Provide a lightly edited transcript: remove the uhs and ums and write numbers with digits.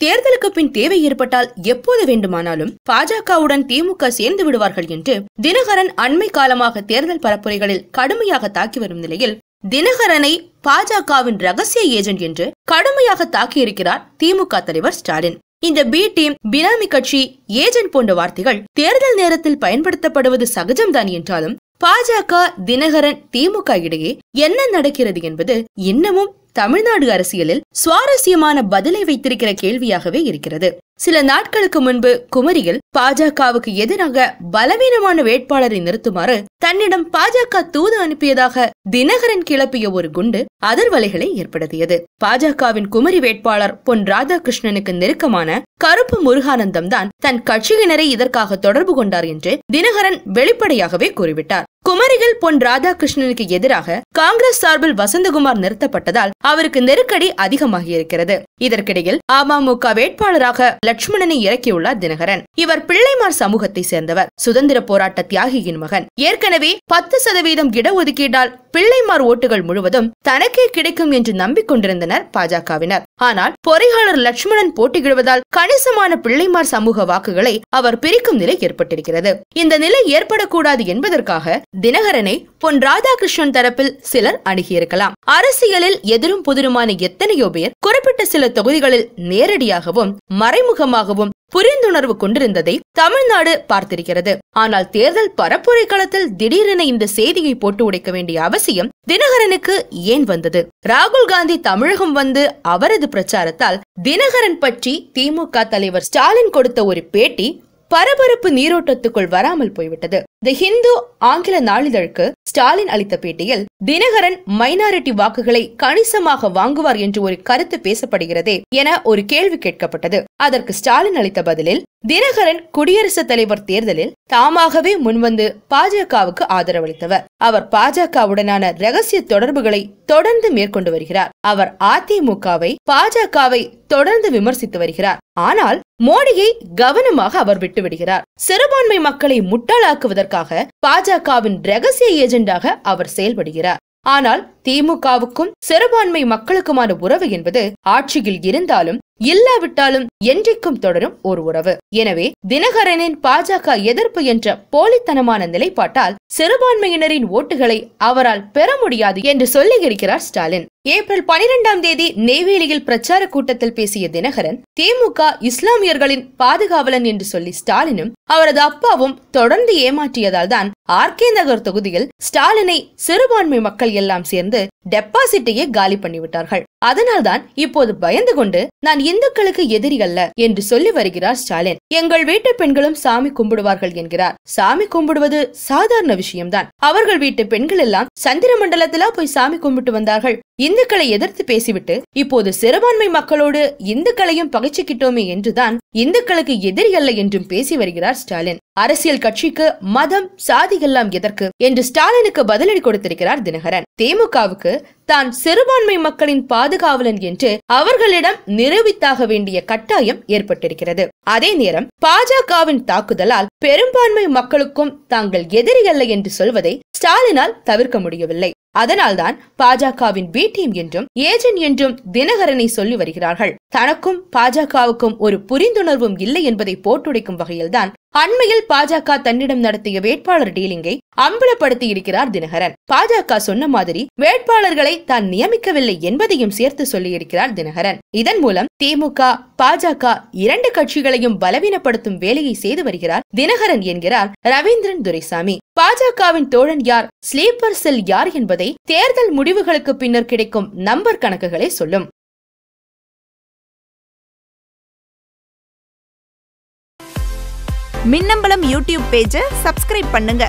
தேர்தலுக்கு பின் தேவை ஏற்பட்டால் எப்போது வேண்டுமானாலும் பாஜகவுடன் திமுக சேர்ந்து விடுவார்கள் என்று தினகரன் அண்மை காலமாக தேர்தல் பரப்புரைகளில் கடுமையாக தாக்கி வரும் நிலையில் தினகரனை பாஜகவின் ரகசிய ஏஜென்ட் என்று கடுமையாக தாக்கியிருக்கிறார் திமுக தலைவர் ஸ்டாலின். இந்த பி டீம், பினாமி கட்சி, ஏஜென்ட் போன்ற வார்த்தைகள் தேர்தல் நேரத்தில் பயன்படுத்தப்படுவது சகஜம்தான் என்றாலும் பாஜக, தினகரன், திமுக இடையே என்ன நடக்கிறது என்பது இன்னமும் தமிழ்நாடு அரசியலில் சுவாரஸ்யமான பதிலை வைத்திருக்கிற கேள்வியாகவே இருக்கிறது. சில நாட்களுக்கு முன்பு குமரியில் பாஜகவுக்கு எதிராக பலவீனமான வேட்பாளரை நிறுத்துமாறு தன்னிடம் பாஜக தூது அனுப்பியதாக தினகரன் கிளப்பிய ஒரு குண்டு அதிர்வலைகளை ஏற்படுத்தியது. பாஜகவின் குமரி வேட்பாளர் பொன் ராதாகிருஷ்ணனுக்கு நெருக்கமான கருப்பு முருகானந்தம் தான் தன் கட்சியினரை இதற்காக தொடர்பு கொண்டார் என்று தினகரன் வெளிப்படையாகவே கூறிவிட்டார். குமரியில் பொன் ராதாகிருஷ்ணனுக்கு எதிராக காங்கிரஸ் சார்பில் வசந்தகுமார் நிறுத்தப்பட்டதால் அவருக்கு நெருக்கடி அதிகமாகியிருக்கிறது. இதற்கிடையில் அமமுக வேட்பாளராக லட்சுமணனை இறக்கியுள்ளார் தினகரன். இவர் பிள்ளைமார் சமூகத்தை சேர்ந்தவர், சுதந்திர போராட்ட தியாகியின் மகன். ஏற்கனவே 10% இடஒதுக்கீடால் பிள்ளைமார் ஓட்டுகள் முழுவதும் தனக்கே கிடைக்கும் என்று நம்பிக்கொண்டிருந்தனர் பாஜகவினர். ஆனால் பொறியாளர் லட்சுமணன் போட்டியிடுவதால் கணிசமான பிள்ளைமார் சமூக வாக்குகளை அவர் பிரிக்கும் நிலை ஏற்பட்டிருக்கிறது. இந்த நிலை ஏற்படக்கூடாது என்பதற்காக தினகரனை பொன் ராதாகிருஷ்ணன் தரப்பில் சிலர் அணுகியிருக்கலாம். அரசியலில் எதிரும் புதிருமான எத்தனையோ பேர் குறிப்பிட்ட சில தொகுதிகளில் நேரடியாகவும் மறைமுகமாகவும் புரிந்துணர்வு கொண்டிருந்ததை தமிழ்நாடு பார்த்திருக்கிறது. ஆனால் தேர்தல் பரப்புரை களத்தில் திடீரென இந்த செய்தியை போட்டு உடைக்க வேண்டிய அவசியம் தினகரனுக்கு ஏன் வந்தது? ராகுல் காந்தி தமிழகம் வந்து அவரது பிரச்சாரத்தால் தினகரன் பற்றி திமுக தலைவர் ஸ்டாலின் கொடுத்த ஒரு பேட்டி பரபரப்பு நீரோட்டத்துக்குள் வராமல் போய்விட்டது. தி ஹிந்து ஆங்கில நாளிதழுக்கு ஸ்டாலின் அளித்த பேட்டியில் தினகரன் மைனாரிட்டி வாக்குகளை கணிசமாக வாங்குவார் என்று ஒரு கருத்து பேசப்படுகிறதே என ஒரு கேள்வி கேட்கப்பட்டது. அதற்கு ஸ்டாலின் அளித்த பதிலில், தினகரன் குடியரசுத் தலைவர் தேர்தலில் தாமாகவே முன்வந்து பாஜகவுக்கு ஆதரவளித்தவர். அவர் பாஜகவுடனான ரகசிய தொடர்புகளை தொடர்ந்து மேற்கொண்டு வருகிறார். அவர் அதிமுகவை, பாஜகவை தொடர்ந்து விமர்சித்து வருகிறார். ஆனால் மோடியை கவனமாக அவர் விட்டுவிடுகிறார். சிறுபான்மை மக்களை முட்டாளாக்குவதற்காக பாஜகவின் ரகசிய ஏஜெண்டாக அவர் செயல்படுகிறார். ஆனால் திமுகவுக்கும் சிறுபான்மை மக்களுக்குமான உறவு என்பது ஆட்சியில் இருந்தாலும் இல்லாவிட்டாலும் என்றைக்கும் தொடரும் ஒரு உறவு. எனவே தினகரனின் பாஜக எதிர்ப்பு என்ற போலித்தனமான நிலைப்பாட்டால் சிறுபான்மையினரின் ஓட்டுகளை அவரால் பெற முடியாது என்று சொல்லியிருக்கிறார் ஸ்டாலின். ஏப்ரல் 12ஆம் தேதி நெய்வேலியில் பிரச்சார கூட்டத்தில் பேசிய தினகரன், திமுக இஸ்லாமியர்களின் பாதுகாவலன் என்று சொல்லி ஸ்டாலினும் அவரது அப்பாவும் தொடர்ந்து ஏமாற்றியதால் தான் ஆர்கே நகர் தொகுதியில் ஸ்டாலினை சிறுபான்மை மக்கள் எல்லாம் சேர்ந்து டெபாசிட்டையே காலி பண்ணிவிட்டார்கள். அதனால்தான் இப்போது பயந்து கொண்டு நான் இந்துக்களுக்கு எதிரி அல்ல என்று சொல்லி வருகிறார் ஸ்டாலின். எங்கள் வீட்டு பெண்களும் சாமி கும்பிடுவார்கள் என்கிறார். சாமி கும்பிடுவது சாதாரண விஷயம்தான். அவர்கள் வீட்டு பெண்கள் எல்லாம் சந்திர மண்டலத்திலா போய் சாமி கும்பிட்டு வந்தார்கள். இந்துக்களை எதிர்த்து பேசிவிட்டு இப்போது சிறுபான்மை மக்களோடு இந்துக்களையும் பகைச்சுக்கிட்டோமே என்றுதான் இந்துக்களுக்கு எதிரி அல்ல என்றும் பேசி வருகிறார் ஸ்டாலின். அரசியல் கட்சிக்கு மதம், சாதி எல்லாம் எதற்கு என்று ஸ்டாலினுக்கு பதிலடி கொடுத்திருக்கிறார் தினகரன். திமுகவுக்கு தான் சிறுபான்மை மக்களின் பாதுகாவலன் என்று அவர்களிடம் நிரூபித்தாக வேண்டிய கட்டாயம் ஏற்பட்டிருக்கிறது. அதே நேரம் பாஜகவின் தாக்குதலால் பெரும்பான்மை மக்களுக்கும் தாங்கள் எதிரி அல்ல என்று சொல்வதை ஸ்டாலினால் தவிர்க்க முடியவில்லை. அதனால்தான் பாஜகவின் பி டீம் என்றும் ஏஜென்ட் என்றும் தினகரனை சொல்லி வருகிறார்கள். தனக்கும் பாஜகவுக்கும் ஒரு புரிந்துணர்வும் இல்லை என்பதை போட்டுடைக்கும் வகையில்தான் அண்மையில் பாஜக தன்னிடம் நடத்திய வேட்பாளர் டீலிங்கை அம்பலப்படுத்தி இருக்கிறார் தினகரன். பாஜக சொன்ன மாதிரி வேட்பாளர்களை தான் நியமிக்கவில்லை என்பதையும் சேர்த்து சொல்லியிருக்கிறார் தினகரன். இதன் மூலம் திமுக, பாஜக இரண்டு கட்சிகளையும் பலவீனப்படுத்தும் வேலையை செய்து வருகிறார் தினகரன் என்கிறார் ரவீந்திரன் துரைசாமி. பாஜகவின் தோழன் யார், ஸ்லீப்பர் செல் யார் என்பதை தேர்தல் முடிவுகளுக்கு பின்னர் கிடைக்கும் நம்பர் கணக்குகளே சொல்லும். மின்னம்பலம் யூடியூப் பேஜை சப்ஸ்கிரைப் பண்ணுங்க.